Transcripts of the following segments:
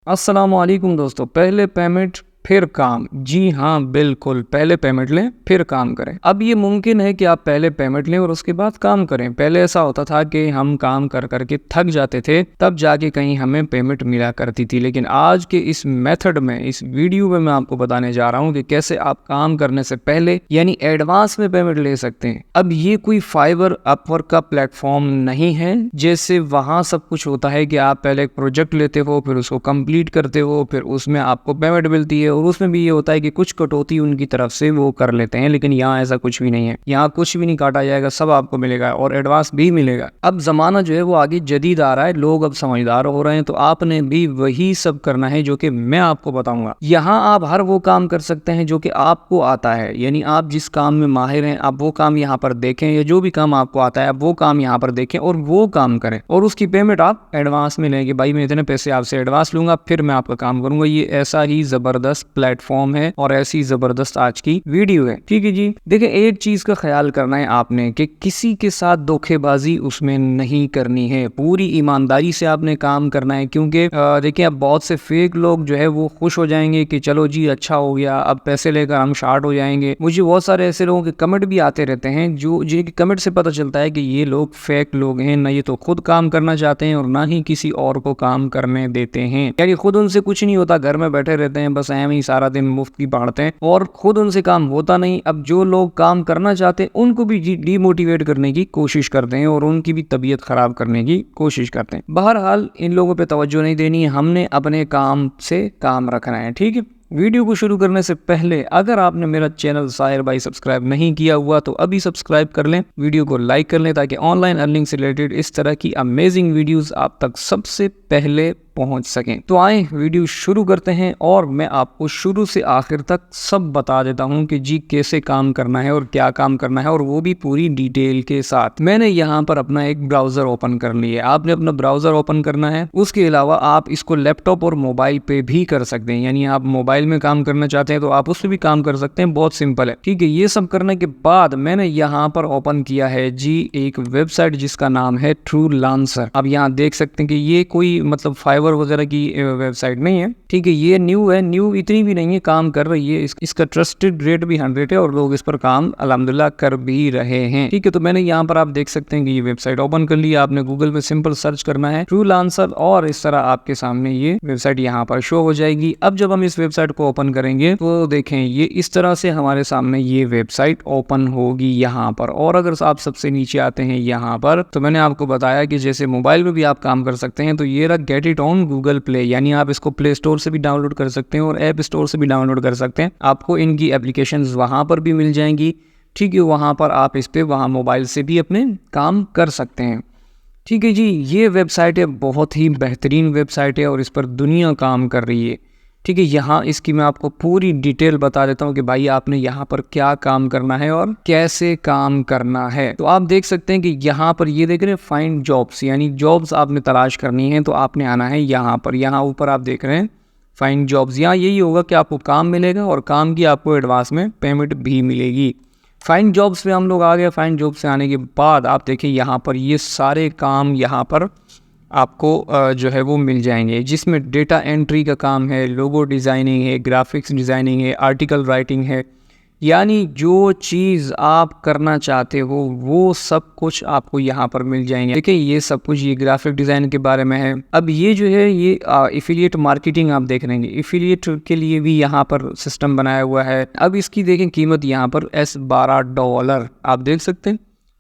अस्सलाम वालेकुम दोस्तों। पहले पेमेंट फिर काम। जी हाँ, बिल्कुल, पहले पेमेंट लें फिर काम करें। अब ये मुमकिन है कि आप पहले पेमेंट लें और उसके बाद काम करें। पहले ऐसा होता था कि हम काम कर करके थक जाते थे, तब जाके कहीं हमें पेमेंट मिला करती थी। लेकिन आज के इस मेथड में, इस वीडियो में मैं आपको बताने जा रहा हूँ कि कैसे आप काम करने से पहले यानी एडवांस में पेमेंट ले सकते हैं। अब ये कोई फाइवर, अपवर्क का प्लेटफॉर्म नहीं है जैसे वहाँ सब कुछ होता है कि आप पहले एक प्रोजेक्ट लेते हो, फिर उसको कंप्लीट करते हो, फिर उसमें आपको पेमेंट मिलती है और उसमें भी ये होता है कि कुछ कटौती उनकी तरफ से वो कर लेते हैं। लेकिन यहाँ ऐसा कुछ भी नहीं है, यहाँ कुछ भी नहीं काटा जाएगा, सब आपको मिलेगा और एडवांस भी मिलेगा। अब जमाना जो है वो आगे जदीद आ रहा है, लोग अब समझदार हो रहे हैं, तो आपने भी वही सब करना है जो कि मैं आपको बताऊंगा। यहाँ आप हर वो काम कर सकते हैं जो कि आपको आता है, यानी आप जिस काम में माहिर हैं आप वो काम यहाँ पर देखें, या जो भी काम आपको आता है आप वो काम यहाँ पर देखें और वो काम करें और उसकी पेमेंट आप एडवांस में लेंगे। भाई मैं इतने पैसे आपसे एडवांस लूंगा, फिर मैं आपका काम करूंगा। ये ऐसा ही जबरदस्त प्लेटफॉर्म है और ऐसी जबरदस्त आज की वीडियो है। ठीक है जी, देखिए एक चीज का ख्याल करना है आपने कि किसी के साथ धोखेबाजी उसमें नहीं करनी है, पूरी ईमानदारी से आपने काम करना है। क्योंकि देखिए अब बहुत से फेक लोग जो है वो खुश हो जाएंगे कि चलो जी अच्छा हो गया, अब पैसे लेकर हम शार्ट हो जाएंगे। मुझे बहुत सारे ऐसे लोगों के कमेंट भी आते रहते हैं जो जिनके कमेंट से पता चलता है कि ये लोग फेक लोग हैं, ना ये तो खुद काम करना चाहते हैं और ना ही किसी और को काम करने देते हैं। यानी खुद उनसे कुछ नहीं होता, घर में बैठे रहते हैं, बस ऐम ही सारा दिन मुफ्त की पढ़ते हैं और खुद उनसे काम होता नहीं। अब जो लोग काम करना चाहते हैं उनको भी डीमोटिवेट करने की कोशिश करते हैं और उनकी भी तबीयत खराब करने की कोशिश करते हैं। बहरहाल इन लोगों पे तवज्जो नहीं देनी है, हमने अपने काम से काम रखना है। ठीक है, वीडियो को शुरू करने से पहले अगर आपने मेरा चैनल साहिर भाई सब्सक्राइब नहीं किया हुआ तो अभी सब्सक्राइब कर लें, वीडियो को लाइक कर लें ताकि ऑनलाइन अर्निंग से रिलेटेड इस तरह की अमेजिंग वीडियोस आप तक सबसे पहले पहुंच सकें। तो आए वीडियो शुरू करते हैं और मैं आपको शुरू से आखिर तक सब बता देता हूं कि जी कैसे काम करना है और क्या काम करना है, और वो भी पूरी डिटेल के साथ। मैंने यहाँ पर अपना एक ब्राउजर ओपन कर लिया है, आपने अपना ब्राउजर ओपन करना है। उसके अलावा आप इसको लैपटॉप और मोबाइल पे भी कर सकते हैं, यानी आप मोबाइल में काम करना चाहते हैं तो आप उससे भी काम कर सकते हैं, बहुत सिंपल है। ठीक है, ये सब करने के बाद मैंने यहाँ पर ओपन किया है जी एक वेबसाइट जिसका नाम है ट्रूलांसर। अब यहाँ देख सकते हैं कि ये कोई मतलब फाइवर वगैरह की वेबसाइट नहीं है। ठीक है, ये न्यू है, न्यू इतनी भी नहीं है, काम कर रही है। इसका ट्रस्टेड रेट भी 100 है और लोग इस पर काम अल्हम्दुलिल्लाह कर भी रहे हैं। ठीक है, तो मैंने यहाँ पर आप देख सकते हैं कि ये वेबसाइट ओपन कर ली। आपने गूगल में सिंपल सर्च करना है ट्रूलांसर और इस तरह आपके सामने ये वेबसाइट यहाँ पर शो हो जाएगी। अब जब हम इस वेबसाइट को ओपन करेंगे तो देखें ये इस तरह से हमारे सामने ये वेबसाइट ओपन होगी यहाँ पर। और अगर आप सबसे नीचे आते हैं यहाँ पर, तो मैंने आपको बताया कि जैसे मोबाइल में भी आप काम कर सकते हैं, तो ये रहा get it on Google play, यानी आप इसको प्ले स्टोर से भी डाउनलोड कर सकते हैं और ऐप स्टोर से भी डाउनलोड कर सकते हैं। आपको इनकी एप्लीकेशंस वहाँ पर भी मिल जाएंगी। ठीक है, वहाँ पर आप इस पे वहाँ मोबाइल से भी अपने काम कर सकते हैं। ठीक है जी, ये वेबसाइट है, बहुत ही बेहतरीन वेबसाइट है और इस पर दुनिया काम कर रही है। ठीक है, यहाँ इसकी मैं आपको पूरी डिटेल बता देता हूँ कि भाई आपने यहाँ पर क्या काम करना है और कैसे काम करना है। तो आप देख सकते हैं कि यहाँ पर ये देख रहे हैं फाइंड जॉब्स, यानी जॉब्स आपने तलाश करनी है तो आपने आना है यहाँ पर। यहाँ ऊपर आप देख रहे हैं फाइंड जॉब्स, यहाँ यही होगा कि आपको काम मिलेगा और काम की आपको एडवांस में पेमेंट भी मिलेगी। फाइंड जॉब्स पे हम लोग आ गए। फाइंड जॉब से आने के बाद आप देखिए यहाँ पर ये सारे काम यहाँ पर आपको जो है वो मिल जाएंगे, जिसमें डेटा एंट्री का काम है, लोगो डिज़ाइनिंग है, ग्राफिक्स डिज़ाइनिंग है, आर्टिकल राइटिंग है, यानी जो चीज़ आप करना चाहते हो वो सब कुछ आपको यहाँ पर मिल जाएंगे। देखिए ये सब कुछ ये ग्राफिक डिज़ाइन के बारे में है। अब ये जो है ये एफिलिएट मार्केटिंग आप देख रहे हैं, एफिलिएट के लिए भी यहाँ पर सिस्टम बनाया हुआ है। अब इसकी देखें कीमत यहाँ पर $12 आप देख सकते हैं,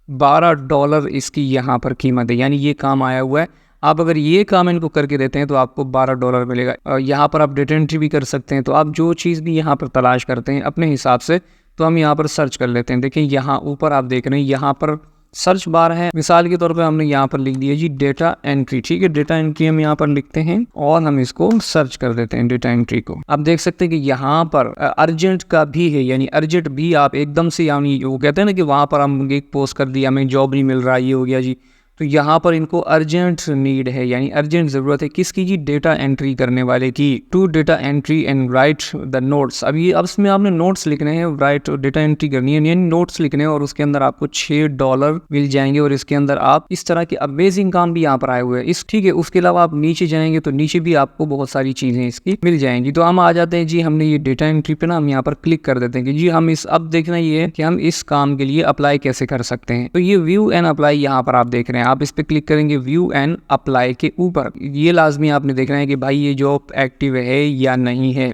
$12 इसकी यहाँ पर कीमत है, यानी ये काम आया हुआ है। आप अगर ये काम इनको करके देते हैं तो आपको $12 मिलेगा। यहाँ पर आप डेटा एंट्री भी कर सकते हैं। तो आप जो चीज़ भी यहाँ पर तलाश करते हैं अपने हिसाब से, तो हम यहाँ पर सर्च कर लेते हैं। देखिए यहाँ ऊपर आप देख रहे हैं यहाँ पर सर्च बार है, मिसाल के तौर पे हमने यहाँ पर लिख दिया जी डेटा एंट्री। ठीक है, डेटा एंट्री हम यहाँ पर लिखते हैं और हम इसको सर्च कर देते हैं डेटा एंट्री को। आप देख सकते हैं कि यहाँ पर अर्जेंट का भी है, यानी अर्जेंट भी आप एकदम से, यानी वो कहते हैं ना कि वहाँ पर हम एक पोस्ट कर दिया हमें जॉब नहीं मिल रहा, ये हो गया जी, तो यहाँ पर इनको अर्जेंट नीड है, यानी अर्जेंट ज़रूरत है किसकी जी, डेटा एंट्री करने वाले की, to data entry and write the notes. अब इसमें आपने नोट्स लिखने हैं, राइट डेटा एंट्री करनी है, यानी नोट्स लिखने हैं, और उसके अंदर आपको $6 मिल जाएंगे, और इसके अंदर आप इस तरह के अमेजिंग काम भी यहाँ पर आए हुए हैं इस, ठीक है। उसके अलावा आप नीचे जाएंगे तो नीचे भी आपको बहुत सारी चीज़ें इसकी मिल जाएंगी। तो हम आ जाते हैं जी, हमने ये डेटा एंट्री पे ना हम यहाँ पर क्लिक कर देते हैं कि जी हम इस, अब देखना ये है कि हम इस काम के लिए अप्लाई कैसे कर सकते हैं। तो ये व्यू एंड अप्लाई यहाँ पर आप देख रहे हैं, आप इस पर क्लिक करेंगे व्यू एंड अप्लाई के ऊपर, ये लाजमी आपने देखना है कि भाई ये जॉब एक्टिव है या नहीं है।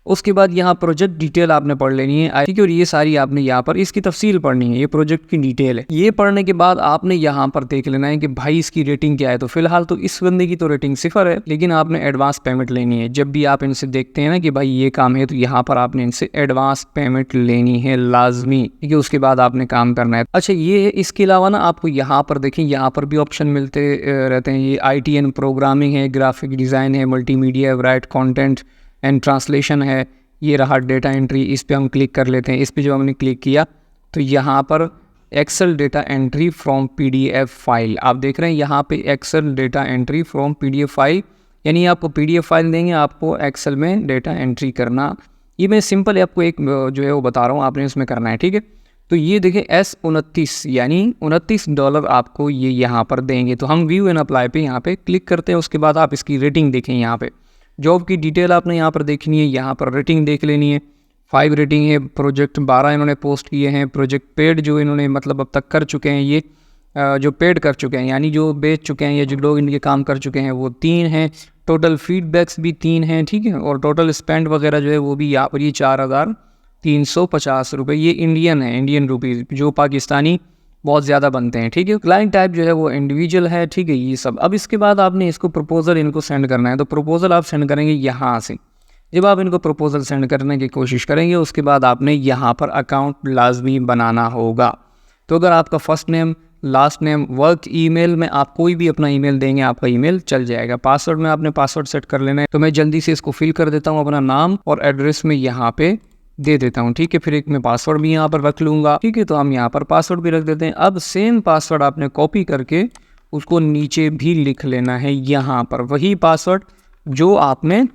उसके बाद यहाँ प्रोजेक्ट डिटेल आपने पढ़ लेनी है, ठीक है, और ये सारी आपने यहाँ पर इसकी तफसील पढ़नी है, ये प्रोजेक्ट की डिटेल है। ये पढ़ने के बाद आपने यहाँ पर देख लेना है कि भाई इसकी रेटिंग क्या है। तो फिलहाल तो इस बंदे की तो रेटिंग 0 है, लेकिन आपने एडवांस पेमेंट लेनी है। जब भी आप इनसे देखते हैं ना कि भाई ये काम है, तो यहाँ पर आपने इनसे एडवांस पेमेंट लेनी है लाजमी, ठीक है। उसके बाद आपने काम करना है। अच्छा ये है, इसके अलावा ना आपको यहाँ पर देखें, यहाँ पर भी ऑप्शन मिलते रहते हैं। ये ITN प्रोग्रामिंग है, ग्राफिक डिज़ाइन है, multimedia, right content and translation है, ये रहा डेटा एंट्री। इस पे हम क्लिक कर लेते हैं। इस पे जो हमने क्लिक किया तो यहाँ पर Excel data entry from PDF file, आप देख रहे हैं यहाँ पे Excel data entry from PDF file, यानी आपको PDF फाइल देंगे, आपको एक्सेल में डेटा एंट्री करना। ये मैं सिंपल आपको एक जो है वो बता रहा हूँ, आपने इसमें करना है, ठीक है। तो ये देखें S29 यानी $29 आपको ये यहाँ पर देंगे। तो हम व्यू एंड अप्लाई पे यहाँ पे क्लिक करते हैं। उसके बाद आप इसकी रेटिंग देखें, यहाँ पे जॉब की डिटेल आपने यहाँ पर देखनी है, यहाँ पर रेटिंग देख लेनी है। 5 रेटिंग है, प्रोजेक्ट 12 इन्होंने पोस्ट किए हैं, प्रोजेक्ट पेड जो इन्होंने मतलब अब तक कर चुके हैं, ये जो पेड कर चुके हैं यानी जो बेच चुके हैं या जो लोग इनके काम कर चुके हैं वो 3 हैं, टोटल फीडबैक्स भी 3 हैं, ठीक है। और टोटल स्पेंड वगैरह जो है वो भी यहाँ पर ये 4,350 रुपये, ये इंडियन है, इंडियन रुपीज़, जो पाकिस्तानी बहुत ज़्यादा बनते हैं, ठीक है। क्लाइंट टाइप जो है वो इंडिविजुअल है, ठीक है, ये सब। अब इसके बाद आपने इसको प्रपोजल इनको सेंड करना है। तो प्रपोजल आप सेंड करेंगे यहाँ से। जब आप इनको प्रपोजल सेंड करने की कोशिश करेंगे, उसके बाद आपने यहाँ पर अकाउंट लाजमी बनाना होगा। तो अगर आपका first name, last name, work email में आप कोई भी अपना ईमेल देंगे, आपका ईमेल चल जाएगा। पासवर्ड में आपने पासवर्ड सेट कर लेना है। तो मैं जल्दी से इसको फिल कर देता हूँ, अपना नाम और एड्रेस में यहाँ पे दे देता हूँ, ठीक है। फिर एक मैं पासवर्ड भी यहाँ पर रख लूँगा, ठीक है। तो हम यहाँ पर पासवर्ड भी रख देते हैं। अब सेम पासवर्ड आपने कॉपी करके उसको नीचे भी लिख लेना है, यहाँ पर वही पासवर्ड जो आपने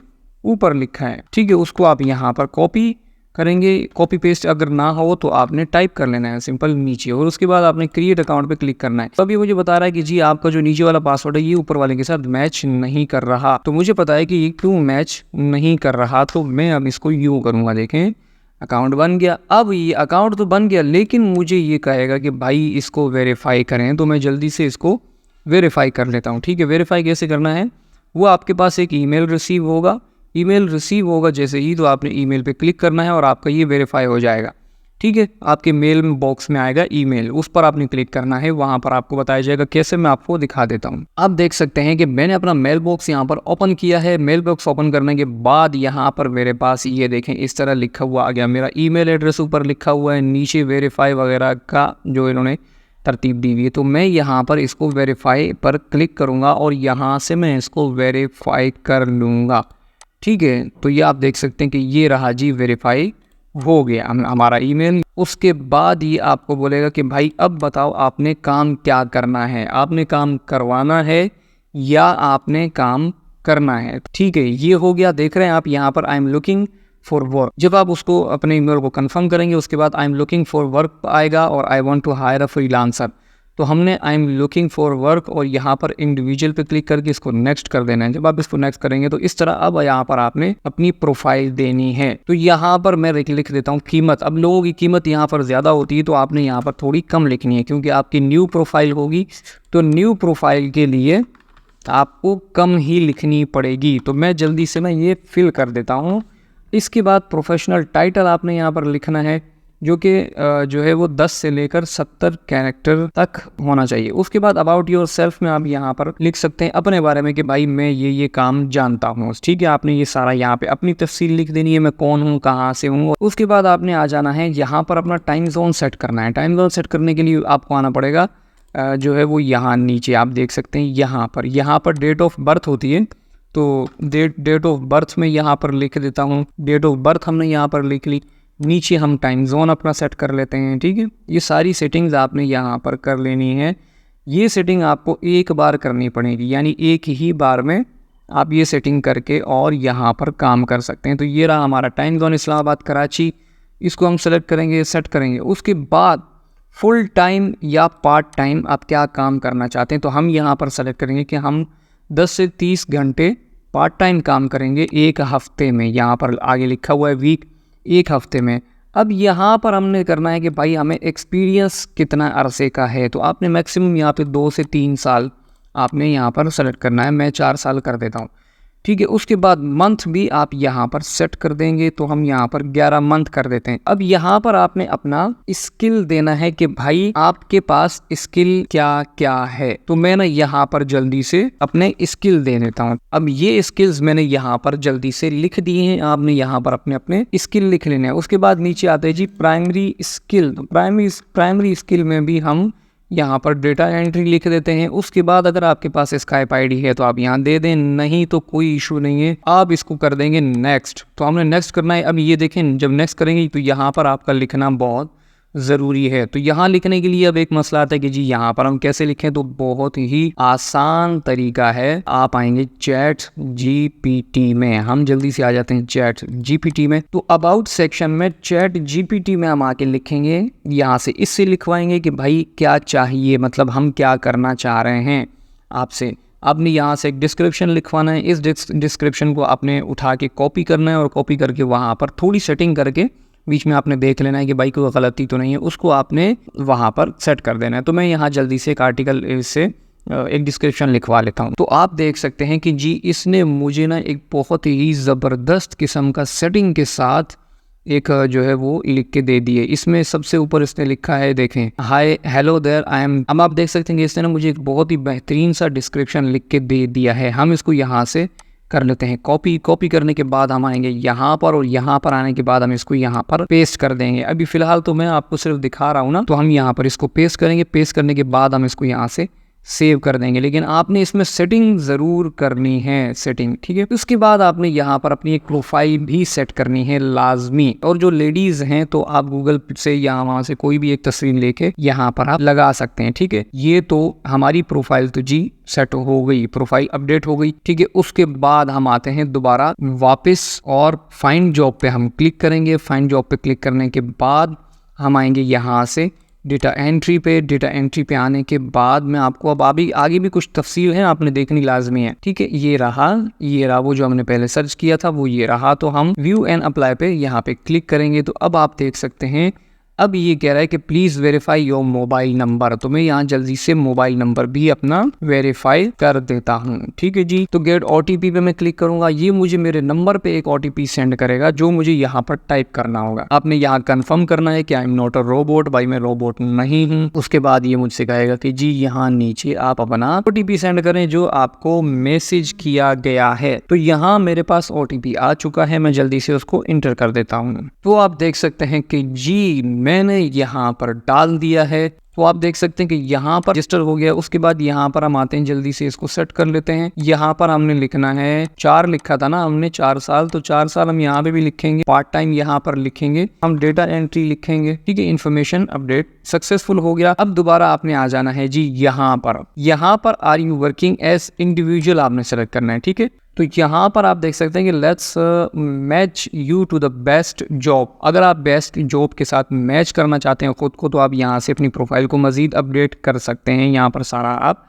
ऊपर लिखा है, ठीक है। उसको आप यहाँ पर कॉपी करेंगे, कॉपी पेस्ट अगर ना हो तो आपने टाइप कर लेना है सिंपल नीचे, और उसके बाद आपने क्रिएट अकाउंट पे क्लिक करना है। तो अभी मुझे बता रहा है कि जी आपका जो नीचे वाला पासवर्ड है ये ऊपर वाले के साथ मैच नहीं कर रहा। तो मुझे पता है कि ये क्यों मैच नहीं कर रहा, तो मैं अब इसको यूँ करूँगा। देखें अकाउंट बन गया। अब ये अकाउंट तो बन गया, लेकिन मुझे ये कहेगा कि भाई इसको वेरीफाई करें। तो मैं जल्दी से इसको वेरीफाई कर लेता हूँ, ठीक है। वेरीफाई कैसे करना है, वो आपके पास एक ईमेल रिसीव होगा। ईमेल रिसीव होगा जैसे ही, तो आपने ईमेल पे क्लिक करना है और आपका ये वेरीफाई हो जाएगा, ठीक है। आपके मेल बॉक्स में आएगा ईमेल, उस पर आपने क्लिक करना है। वहाँ पर आपको बताया जाएगा कैसे, मैं आपको दिखा देता हूँ। आप देख सकते हैं कि मैंने अपना मेल बॉक्स यहाँ पर ओपन किया है। मेल बॉक्स ओपन करने के बाद यहाँ पर मेरे पास ये देखें इस तरह लिखा हुआ आ गया, मेरा ईमेल एड्रेस ऊपर लिखा हुआ है, नीचे वेरीफाई वगैरह का जो इन्होंने तरतीब दी हुई है। तो मैं यहाँ पर इसको वेरीफाई पर क्लिक करूँगा और यहाँ से मैं इसको वेरीफाई कर लूँगा, ठीक है। तो ये आप देख सकते हैं कि ये रहा जी, वेरीफाई हो गया हमारा ईमेल। उसके बाद ये आपको बोलेगा कि भाई अब बताओ आपने काम क्या करना है, आपने काम करवाना है या आपने काम करना है, ठीक है। ये हो गया, देख रहे हैं आप यहाँ पर आई एम लुकिंग फॉर वर्क। जब आप उसको अपने ईमेल को कंफर्म करेंगे, उसके बाद I am looking for work आएगा और I want to hire a freelancer. तो हमने I am looking for work और यहाँ पर इंडिविजुअल पे क्लिक करके इसको नेक्स्ट कर देना है। जब आप इसको नेक्स्ट करेंगे तो इस तरह अब यहाँ पर आपने अपनी प्रोफाइल देनी है। तो यहाँ पर मैं लिख देता हूँ कीमत। अब लोगों की कीमत यहाँ पर ज़्यादा होती है, तो आपने यहाँ पर थोड़ी कम लिखनी है, क्योंकि आपकी न्यू प्रोफाइल होगी। तो न्यू प्रोफाइल के लिए आपको कम ही लिखनी पड़ेगी। तो मैं जल्दी से ये फिल कर देता हूँ। इसके बाद प्रोफेशनल टाइटल आपने यहाँ पर लिखना है, जो कि जो है वो 10 से लेकर 70 कैरेक्टर तक होना चाहिए। उसके बाद अबाउट योर सेल्फ में आप यहाँ पर लिख सकते हैं अपने बारे में कि भाई मैं ये काम जानता हूँ, ठीक है। आपने ये सारा यहाँ पे अपनी तफसील लिख देनी है, मैं कौन हूँ, कहाँ से हूँ। उसके बाद आपने आ जाना है यहाँ पर अपना टाइम जोन सेट करना है। टाइम जोन सेट करने के लिए आपको आना पड़ेगा जो है वो यहाँ नीचे आप देख सकते हैं, यहाँ पर डेट ऑफ बर्थ होती है। तो डेट ऑफ बर्थ में यहाँ पर लिख देता हूँ, डेट ऑफ बर्थ हमने यहाँ पर लिख ली। नीचे हम टाइम जोन अपना सेट कर लेते हैं, ठीक है। ये सारी सेटिंग्स आपने यहाँ पर कर लेनी है। ये सेटिंग आपको एक बार करनी पड़ेगी, यानी एक ही बार में आप ये सेटिंग करके और यहाँ पर काम कर सकते हैं। तो ये रहा हमारा टाइम जोन इस्लामाबाद कराची, इसको हम सेलेक्ट करेंगे, सेट करेंगे। उसके बाद फुल टाइम या पार्ट टाइम आप क्या काम करना चाहते हैं, तो हम यहाँ पर सेलेक्ट करेंगे कि हम 10 से 30 घंटे पार्ट टाइम काम करेंगे एक हफ्ते में। यहाँ पर आगे लिखा हुआ है वीक, एक हफ्ते में। अब यहाँ पर हमने करना है कि भाई हमें एक्सपीरियंस कितना अरसे का है, तो आपने मैक्सिमम यहाँ पे 2 से 3 साल आपने यहाँ पर सेलेक्ट करना है। मैं 4 साल कर देता हूँ, ठीक है। उसके बाद मंथ भी आप यहाँ पर सेट कर देंगे, तो हम यहाँ पर 11 मंथ कर देते हैं। अब यहाँ पर आपने अपना स्किल देना है कि भाई आपके पास स्किल क्या क्या है। तो मैं ना यहाँ पर जल्दी से अपने स्किल दे देता हूँ। अब ये स्किल्स मैंने यहाँ पर जल्दी से लिख दिए हैं, आपने यहाँ पर अपने अपने स्किल लिख लेने हैं। उसके बाद नीचे आते हैं जी प्राइमरी स्किल। तो प्राइमरी स्किल में भी हम यहाँ पर डेटा एंट्री लिख देते हैं। उसके बाद अगर आपके पास स्काइप आईडी है तो आप यहाँ दे दें, नहीं तो कोई इशू नहीं है, आप इसको कर देंगे नेक्स्ट। तो हमने नेक्स्ट करना है। अब ये देखें, जब नेक्स्ट करेंगे तो यहाँ पर आपका लिखना बहुत ज़रूरी है। तो यहाँ लिखने के लिए अब एक मसला आता है कि जी यहाँ पर हम कैसे लिखें, तो बहुत ही आसान तरीका है। आप आएंगे चैट जीपीटी में, हम जल्दी से आ जाते हैं चैट जीपीटी में। तो अबाउट सेक्शन में चैट जीपीटी में हम आके लिखेंगे, यहाँ से इससे लिखवाएंगे कि भाई क्या चाहिए, मतलब हम क्या करना चाह रहे हैं आपसे। आपने यहाँ से एक डिस्क्रिप्शन लिखवाना है, इस डिस्क्रिप्शन को आपने उठा के कॉपी करना है और कॉपी करके वहाँ पर थोड़ी सेटिंग करके बीच में आपने देख लेना है कि भाई कोई गलती तो नहीं है, उसको आपने वहाँ पर सेट कर देना है। तो मैं यहाँ जल्दी से एक आर्टिकल से एक डिस्क्रिप्शन लिखवा लेता हूँ। तो आप देख सकते हैं कि जी इसने मुझे ना एक बहुत ही ज़बरदस्त किस्म का सेटिंग के साथ एक जो है वो लिख के दे दिए। इसमें सबसे ऊपर इसने लिखा है, देखें, hi hello there I am. अब आप देख सकते हैं कि इसने ना मुझे एक बहुत ही बेहतरीन सा डिस्क्रिप्शन लिख के दे दिया है। हम इसको यहाँ से कर लेते हैं कॉपी करने के बाद हम आएंगे यहाँ पर, और यहाँ पर आने के बाद हम इसको यहाँ पर पेस्ट कर देंगे। अभी फिलहाल तो मैं आपको सिर्फ दिखा रहा हूँ ना, तो हम यहाँ पर इसको पेस्ट करेंगे। पेस्ट करने के बाद हम इसको यहाँ से सेव कर देंगे, लेकिन आपने इसमें सेटिंग ज़रूर करनी है, सेटिंग, ठीक है। उसके बाद आपने यहाँ पर अपनी एक प्रोफाइल भी सेट करनी है लाजमी। और जो लेडीज़ हैं तो आप गूगल से या वहाँ से कोई भी एक तस्वीर लेके यहाँ पर आप लगा सकते हैं, ठीक है। ये तो हमारी प्रोफाइल तो जी सेट हो गई, प्रोफाइल अपडेट हो गई, ठीक है। उसके बाद हम आते हैं दोबारा वापस और फाइंड जॉब पे हम क्लिक करेंगे। फाइंड जॉब पे क्लिक करने के बाद हम आएंगे यहाँ से डेटा एंट्री पे। डेटा एंट्री पे आने के बाद मैं आपको अब आगे भी कुछ तफसील है आपने देखनी लाजमी है, ठीक है। ये रहा वो जो हमने पहले सर्च किया था वो ये रहा। तो हम व्यू एंड अप्लाई पे यहाँ पे क्लिक करेंगे। तो अब आप देख सकते हैं, अब ये कह रहा है कि please verify your mobile number. तो मैं यहाँ जल्दी से मोबाइल नंबर भी अपना वेरीफाई कर देता हूँ, ठीक है जी। तो गेट ओटीपी पे मैं क्लिक करूंगा, ये मुझे मेरे नंबर पे एक ओटीपी सेंड करेगा जो मुझे यहाँ पर टाइप करना होगा। आपने यहाँ कंफर्म करना है कि I am not a robot, भाई मैं रोबोट नहीं हूँ। उसके बाद ये मुझसे कहेगा कि जी यहाँ नीचे आप अपना ओटीपी सेंड करें जो आपको मैसेज किया गया है। तो यहाँ मेरे पास ओटीपी आ चुका है, मैं जल्दी से उसको इंटर कर देता हूँ। तो आप देख सकते हैं कि जी मैंने यहाँ पर डाल दिया है। तो आप देख सकते हैं कि यहाँ पर रजिस्टर हो गया। उसके बाद यहाँ पर हम आते हैं, जल्दी से इसको सेट कर लेते हैं। यहाँ पर हमने लिखना है 4 लिखा था ना हमने, 4 साल, तो 4 साल हम यहाँ पे भी लिखेंगे। पार्ट टाइम यहाँ पर लिखेंगे, हम डेटा एंट्री लिखेंगे, ठीक है। इन्फॉर्मेशन अपडेट सक्सेसफुल हो गया। अब दोबारा आपने आ जाना है जी यहाँ पर are you working as individual आपने सेलेक्ट करना है, ठीक है। तो यहाँ पर आप देख सकते हैं कि let's match you to the best job. अगर आप बेस्ट जॉब के साथ मैच करना चाहते हैं खुद को, तो आप यहाँ से अपनी प्रोफाइल को मज़ीद अपडेट कर सकते हैं। यहाँ पर सारा आप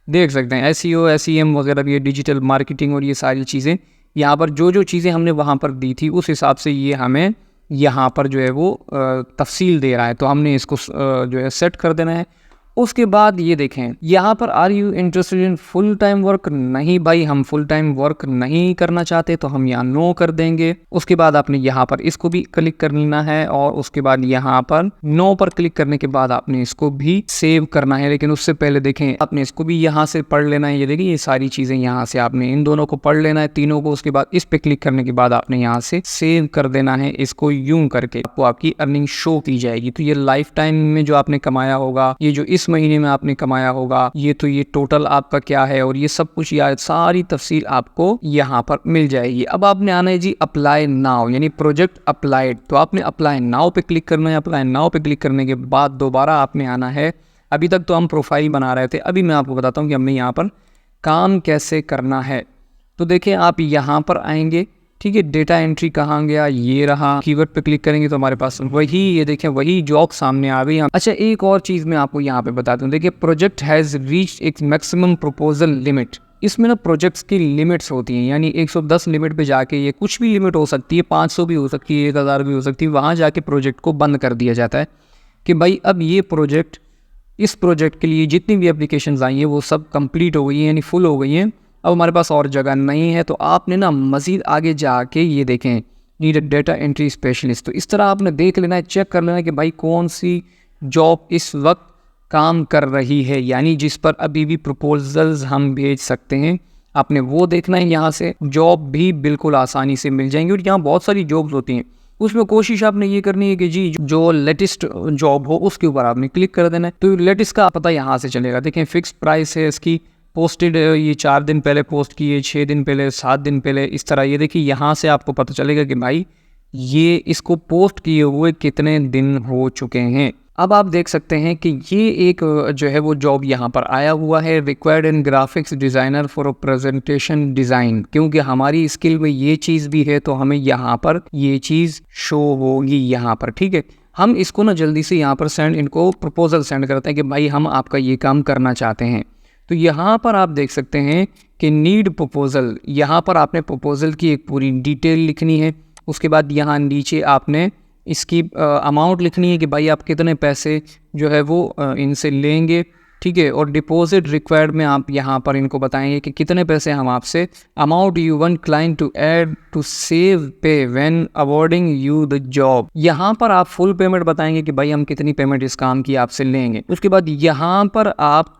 देख सकते हैं, SEO SEM वगैरह, ये डिजिटल मार्केटिंग और ये सारी चीज़ें, यहाँ पर जो चीज़ें हमने वहाँ पर दी थी उस हिसाब से ये हमें यहाँ पर जो है वो तफसील दे रहा है। तो हमने इसको जो है सेट कर देना है। उसके बाद ये देखें यहाँ पर are you interested in full time work. नहीं भाई, हम फुल टाइम वर्क नहीं करना चाहते, तो हम यहाँ नो कर देंगे। उसके बाद आपने यहाँ पर इसको भी क्लिक करना है, और उसके बाद यहाँ पर नो पर क्लिक करने के बाद आपने इसको भी सेव करना है। लेकिन उससे पहले देखें आपने इसको भी यहाँ से पढ़ लेना है। ये देखिए ये सारी चीज़ें यहाँ से आपने इन दोनों को पढ़ लेना है, तीनों को। उसके बाद इस पे क्लिक करने के बाद आपने यहाँ से सेव कर देना है इसको यूं करके, आपको आपकी अर्निंग शो की जाएगी। तो ये लाइफ टाइम में जो आपने कमाया होगा, ये जो इस महीने में आपने कमाया होगा, ये तो ये टोटल आपका क्या है, और ये सब कुछ यार सारी तफसील आपको यहाँ पर मिल जाएगी। अब आपने आना है जी अप्लाई नाउ, यानी प्रोजेक्ट अप्लाइड। तो आपने अप्लाई नाउ पे क्लिक करना है। अप्लाई नाउ पे क्लिक करने के बाद दोबारा आपने आना है अभी तक तो हम प्रोफाइल बना रहे थे, अभी मैं आपको बताता हूँ कि हमें यहाँ पर काम कैसे करना है। तो देखिए आप यहाँ पर आएंगे, ठीक है, डेटा एंट्री कहाँ गया, ये रहा, कीवर्ड पे क्लिक करेंगे तो हमारे पास वही, ये देखें वही जॉब सामने आ गई। अच्छा एक और चीज़ मैं आपको यहाँ पे बता दूँ, देखिए प्रोजेक्ट हैज़ रीच्ड एक मैक्सिमम प्रपोजल लिमिट। इसमें ना प्रोजेक्ट्स की लिमिट्स होती हैं, यानी 110 लिमिट पे जाके, ये कुछ भी लिमिट हो सकती है, 500 भी हो सकती है, 1000 भी हो सकती है, वहाँ जाके प्रोजेक्ट को बंद कर दिया जाता है कि भाई अब ये प्रोजेक्ट, इस प्रोजेक्ट के लिए जितनी भी एप्लीकेशंस आई हैं वो सब कंप्लीट हो गई हैं, यानी फुल हो गई हैं, अब हमारे पास और जगह नहीं है। तो आपने ना मज़ीद आगे जाके ये देखें नीड डेटा एंट्री स्पेशलिस्ट, तो इस तरह आपने देख लेना है, चेक कर लेना है कि भाई कौन सी जॉब इस वक्त काम कर रही है, यानी जिस पर अभी भी प्रपोजल्स हम भेज सकते हैं, आपने वो देखना है। यहाँ से जॉब भी बिल्कुल आसानी से मिल जाएंगी, और यहाँ बहुत सारी जॉब्स होती हैं, उसमें कोशिश आपने ये करनी है कि जी जो लेटेस्ट जॉब हो उसके ऊपर आपने क्लिक कर देना है। तो लेटेस्ट का पता यहाँ से चलेगा। देखें फिक्स प्राइस है इसकी, पोस्टेड ये 4 दिन पहले पोस्ट की है, 6 दिन पहले, 7 दिन पहले, इस तरह। ये देखिए यहाँ से आपको पता चलेगा कि भाई ये इसको पोस्ट किए हुए कितने दिन हो चुके हैं। अब आप देख सकते हैं कि ये एक जो है वो जॉब यहाँ पर आया हुआ है, required in graphics designer for a presentation design. क्योंकि हमारी स्किल में ये चीज़ भी है तो हमें यहाँ पर ये चीज़ शो होगी यहाँ पर, ठीक है। हम इसको ना जल्दी से यहाँ पर इनको प्रपोजल सेंड करते हैं कि भाई हम आपका ये काम करना चाहते हैं। तो यहाँ पर आप देख सकते हैं कि नीड प्रपोजल, यहाँ पर आपने प्रपोजल की एक पूरी डिटेल लिखनी है। उसके बाद यहाँ नीचे आपने इसकी अमाउंट लिखनी है कि भाई आप कितने पैसे जो है वो इनसे लेंगे, ठीक है। और डिपॉजिट रिक्वायर्ड में आप यहाँ पर इनको बताएंगे कि कितने पैसे हम आपसे, amount you want client to add to save pay when awarding you the job. यहाँ पर आप फुल पेमेंट बताएंगे कि भाई हम कितनी पेमेंट इस काम की आपसे लेंगे। उसके बाद यहाँ पर आप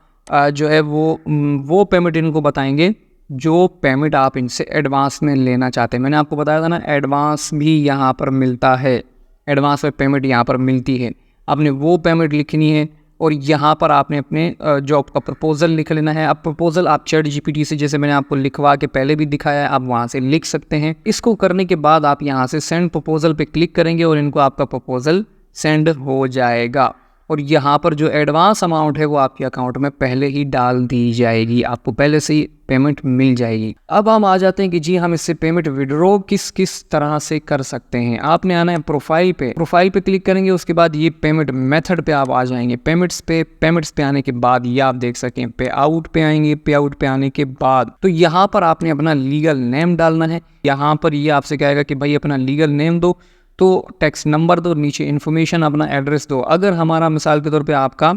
जो है वो पेमेंट इनको बताएंगे जो पेमेंट आप इनसे एडवांस में लेना चाहते हैं। मैंने आपको बताया था ना एडवांस भी यहाँ पर मिलता है, एडवांस में पेमेंट यहाँ पर मिलती है। आपने वो पेमेंट लिखनी है और यहाँ पर आपने अपने जॉब का प्रपोजल लिख लेना है। अब प्रपोजल आप चैट जीपीटी से, जैसे मैंने आपको लिखवा के पहले भी दिखाया है, आप वहाँ से लिख सकते हैं। इसको करने के बाद आप यहाँ से सेंड प्रपोजल पे क्लिक करेंगे और इनको आपका प्रपोजल सेंड हो जाएगा। और यहाँ पर जो एडवांस अमाउंट है वो आपके अकाउंट में पहले ही डाल दी जाएगी, आपको पहले से ही पेमेंट मिल जाएगी। अब हम आ जाते हैं कि जी हम इससे पेमेंट विड्रॉ किस किस तरह से कर सकते हैं। आपने आना है प्रोफाइल पे क्लिक करेंगे, उसके बाद ये पेमेंट मेथड पे आप आ जाएंगे। पेमेंट्स पे आने के बाद ये आप देख सकें पे आउट पे आएंगे। पे आउट पे आने के बाद तो यहाँ पर आपने अपना लीगल नेम डालना है। यहाँ पर ये आपसे कहेगा कि भाई अपना लीगल नेम दो, तो टैक्स नंबर दो, नीचे इन्फॉर्मेशन अपना एड्रेस दो। अगर हमारा मिसाल के तौर पे आपका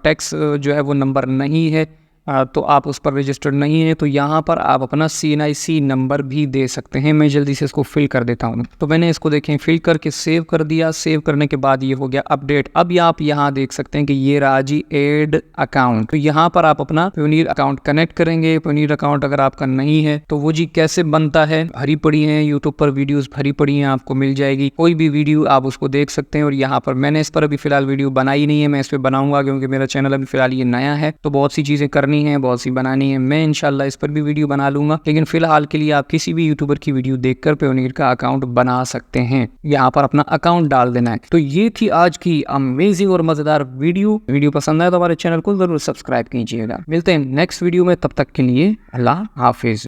टैक्स जो है वो नंबर नहीं है तो आप उस पर रजिस्टर्ड नहीं है, तो यहाँ पर आप अपना CNIC नंबर भी दे सकते हैं। मैं जल्दी से इसको फिल कर देता हूँ। तो मैंने इसको देखें फिल करके सेव कर दिया। सेव करने के बाद ये हो गया अपडेट। अब आप यहाँ देख सकते हैं कि ये रहा जी एड अकाउंट। तो यहाँ पर आप अपना प्योनियर अकाउंट कनेक्ट करेंगे। प्योनियर अकाउंट अगर आपका नहीं है तो वो जी कैसे बनता है भरी पड़ी है, यूट्यूब पर वीडियोस भरी पड़ी हैं, आपको मिल जाएगी। कोई भी वीडियो आप उसको देख सकते हैं। और यहाँ पर मैंने इस पर अभी फिलहाल वीडियो बनाई नहीं है, मैं इस पर बनाऊंगा क्योंकि मेरा चैनल अभी फिलहाल ये नया है, तो बहुत सी चीजें करनी है, बहुत सी बनानी है। मैं इंशाल्लाह इस पर भी वीडियो बना लूंगा, लेकिन फिलहाल के लिए आप किसी भी यूट्यूबर की वीडियो देखकर प्योनियर का अकाउंट बना सकते हैं। यहाँ पर अपना अकाउंट डाल देना है। तो ये थी आज की अमेजिंग और मजेदार वीडियो पसंद आया तो हमारे चैनल को जरूर सब्सक्राइब कीजिएगा। मिलते हैं नेक्स्ट वीडियो में, तब तक के लिए अल्लाह हाफिज।